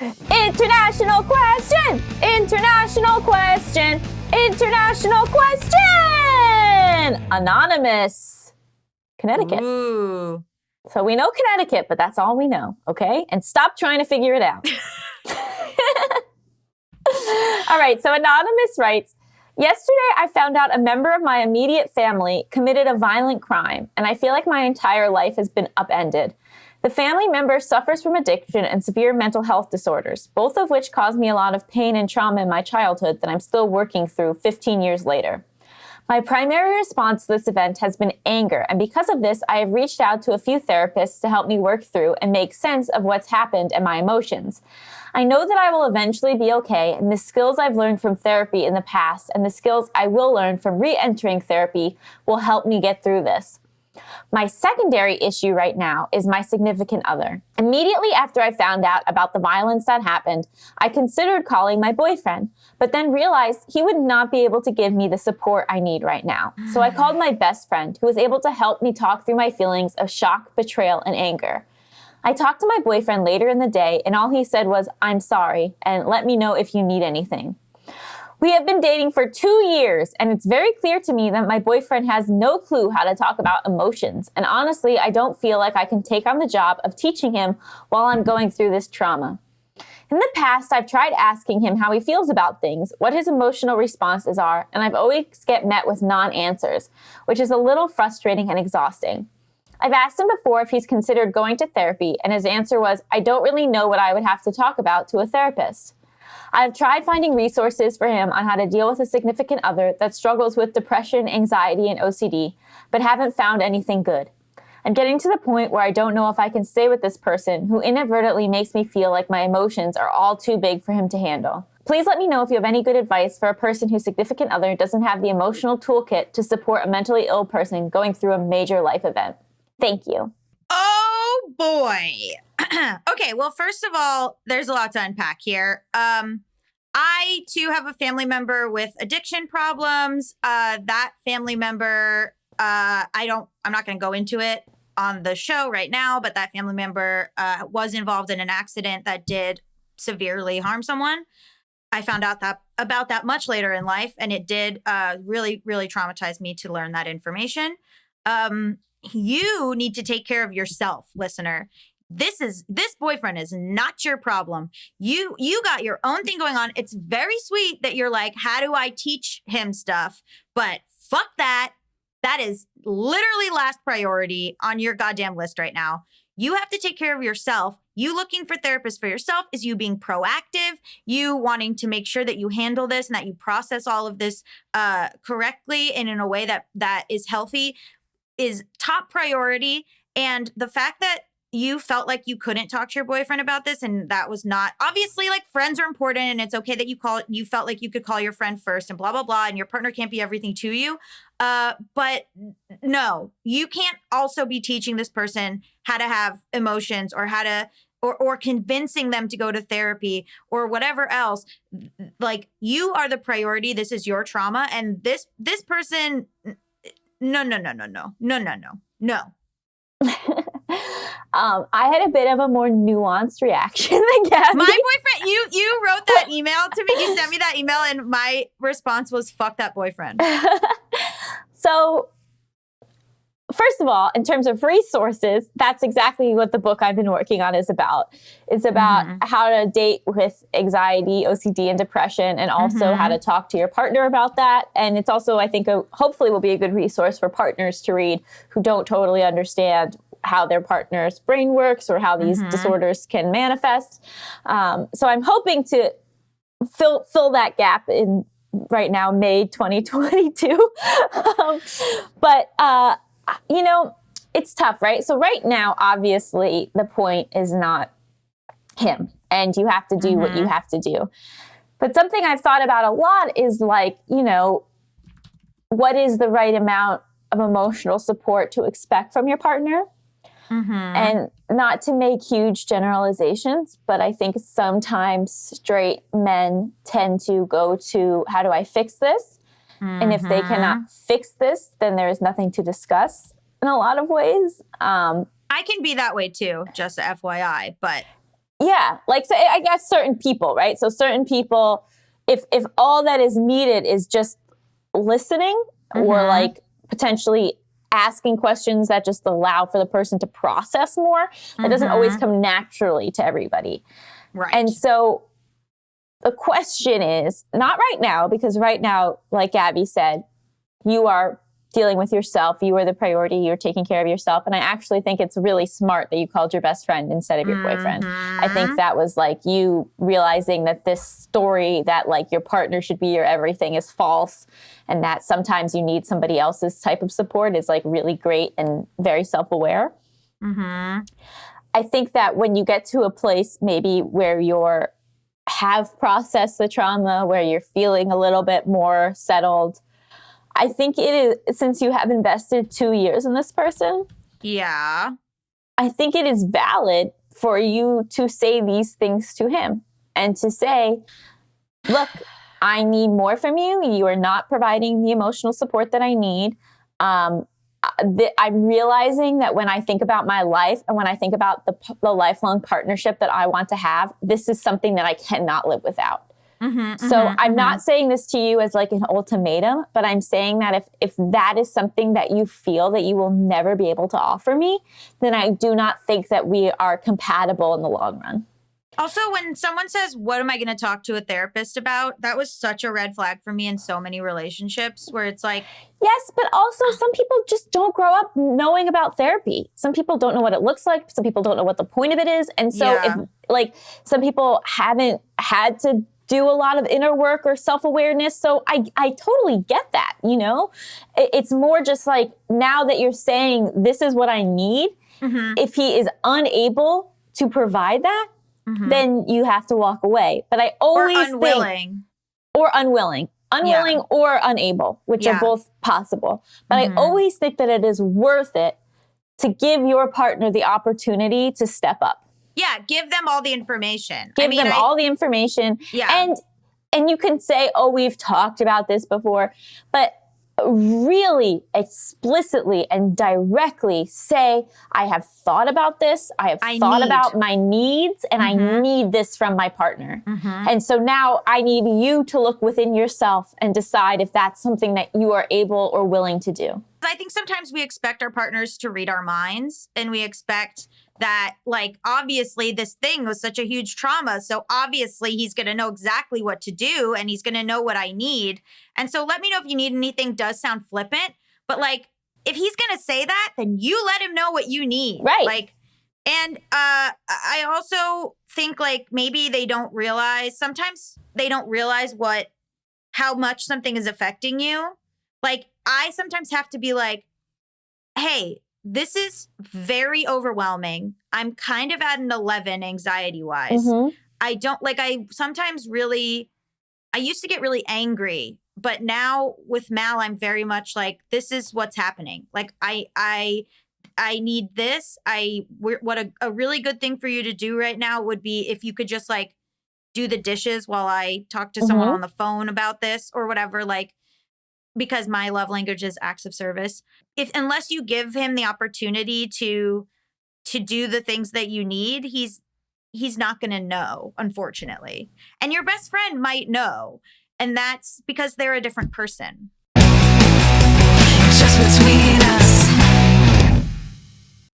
International question! International question! International question! Anonymous. Connecticut. Ooh. So we know Connecticut, but that's all we know, okay? And stop trying to figure it out. All right, so Anonymous writes, yesterday I found out a member of my immediate family committed a violent crime, and I feel like my entire life has been upended. The family member suffers from addiction and severe mental health disorders, both of which caused me a lot of pain and trauma in my childhood that I'm still working through 15 years later. My primary response to this event has been anger, and because of this, I have reached out to a few therapists to help me work through and make sense of what's happened and my emotions. I know that I will eventually be okay, and the skills I've learned from therapy in the past and the skills I will learn from re-entering therapy will help me get through this. My secondary issue right now is my significant other. Immediately after I found out about the violence that happened, I considered calling my boyfriend, but then realized he would not be able to give me the support I need right now. So I called my best friend, who was able to help me talk through my feelings of shock, betrayal, and anger. I talked to my boyfriend later in the day, and all he said was, "I'm sorry, and let me know if you need anything." We have been dating for 2 years, and it's very clear to me that my boyfriend has no clue how to talk about emotions. And honestly, I don't feel like I can take on the job of teaching him while I'm going through this trauma. In the past, I've tried asking him how he feels about things, what his emotional responses are, and I've always get met with non-answers, which is a little frustrating and exhausting. I've asked him before if he's considered going to therapy, and his answer was, "I don't really know what I would have to talk about to a therapist." I've tried finding resources for him on how to deal with a significant other that struggles with depression, anxiety, and OCD, but haven't found anything good. I'm getting to the point where I don't know if I can stay with this person who inadvertently makes me feel like my emotions are all too big for him to handle. Please let me know if you have any good advice for a person whose significant other doesn't have the emotional toolkit to support a mentally ill person going through a major life event. Thank you. Oh, boy. Okay, well, first of all, there's a lot to unpack here. I, too, have a family member with addiction problems. That family member, I'm not going to go into it on the show right now, but that family member was involved in an accident that did severely harm someone. I found out about that much later in life, and it did really, really traumatize me to learn that information. You need to take care of yourself, listener. This boyfriend is not your problem. You got your own thing going on. It's very sweet that you're like, how do I teach him stuff? But fuck that. That is literally last priority on your goddamn list right now. You have to take care of yourself. You looking for therapists for yourself is you being proactive, you wanting to make sure that you handle this and that you process all of this correctly and in a way that is healthy is top priority. And the fact that you felt like you couldn't talk to your boyfriend about this, and that was not, obviously, like, friends are important, and it's okay that you felt like you could call your friend first and blah, blah, blah, and your partner can't be everything to you. But no, you can't also be teaching this person how to have emotions or how to, or convincing them to go to therapy or whatever else. Like, you are the priority. This is your trauma. And this person, no. I had a bit of a more nuanced reaction than Gabby. My boyfriend, you wrote that email to me. You sent me that email, and my response was, fuck that boyfriend. So, first of all, in terms of resources, that's exactly what the book I've been working on is about. It's about how to date with anxiety, OCD, and depression, and also how to talk to your partner about that. And it's also, I think, hopefully will be a good resource for partners to read who don't totally understand how their partner's brain works or how these disorders can manifest. So I'm hoping to fill that gap in right now, May 2022. But it's tough, right? So right now, obviously, the point is not him, and you have to do what you have to do. But something I've thought about a lot is like, what is the right amount of emotional support to expect from your partner? And not to make huge generalizations, but I think sometimes straight men tend to go to, how do I fix this? And if they cannot fix this, then there is nothing to discuss in a lot of ways. I can be that way too, just FYI, but Yeah, like so I guess certain people, right? So certain people, if all that is needed is just listening or like potentially asking questions that just allow for the person to process more, that doesn't always come naturally to everybody. Right. And so the question is, not right now, because right now, like Abby said, you are dealing with yourself. You are the priority. You're taking care of yourself. And I actually think it's really smart that you called your best friend instead of your boyfriend. I think that was like you realizing that this story that like your partner should be your everything is false, and that sometimes you need somebody else's type of support is like really great and very self-aware. I think that when you get to a place maybe where you're have processed the trauma, where you're feeling a little bit more settled, I think it is, since you have invested 2 years in this person. Yeah. I think it is valid for you to say these things to him and to say, look, I need more from you. You are not providing the emotional support that I need. I'm realizing that when I think about my life and when I think about the lifelong partnership that I want to have, this is something that I cannot live without. So I'm not saying this to you as like an ultimatum, but I'm saying that if that is something that you feel that you will never be able to offer me, then I do not think that we are compatible in the long run. Also, when someone says, what am I going to talk to a therapist about? That was such a red flag for me in so many relationships where it's like. Yes, but also some people just don't grow up knowing about therapy. Some people don't know what it looks like. Some people don't know what the point of it is. And so if like some people haven't had to do a lot of inner work or self-awareness. So I totally get that, you know? It's more just like now that you're saying this is what I need, if he is unable to provide that, then you have to walk away. But I always or unwilling. Unwilling or unable, which are both possible. But I always think that it is worth it to give your partner the opportunity to step up. Yeah, give them all the information. Give them all the information. Yeah. And you can say, oh, we've talked about this before, but really explicitly and directly say, I have thought about this. I have thought about my needs, and I need this from my partner. And so now I need you to look within yourself and decide if that's something that you are able or willing to do. I think sometimes we expect our partners to read our minds, and we expect that, like, obviously this thing was such a huge trauma. So obviously he's going to know exactly what to do, and he's going to know what I need. And so let me know if you need anything. Does sound flippant, but like, if he's going to say that, then you let him know what you need. Right. Like, and I also think like maybe sometimes they don't realize how much something is affecting you. Like, I sometimes have to be like, hey, this is very overwhelming. I'm kind of at an 11 anxiety-wise. I sometimes really, I used to get really angry, but now with Mal, I'm very much like, this is what's happening. Like, I need this. What a really good thing for you to do right now would be if you could just like do the dishes while I talk to someone on the phone about this or whatever, like, because my love language is acts of service. Unless you give him the opportunity to do the things that you need, he's not going to know, unfortunately. And your best friend might know, and that's because they're a different person. Just between us.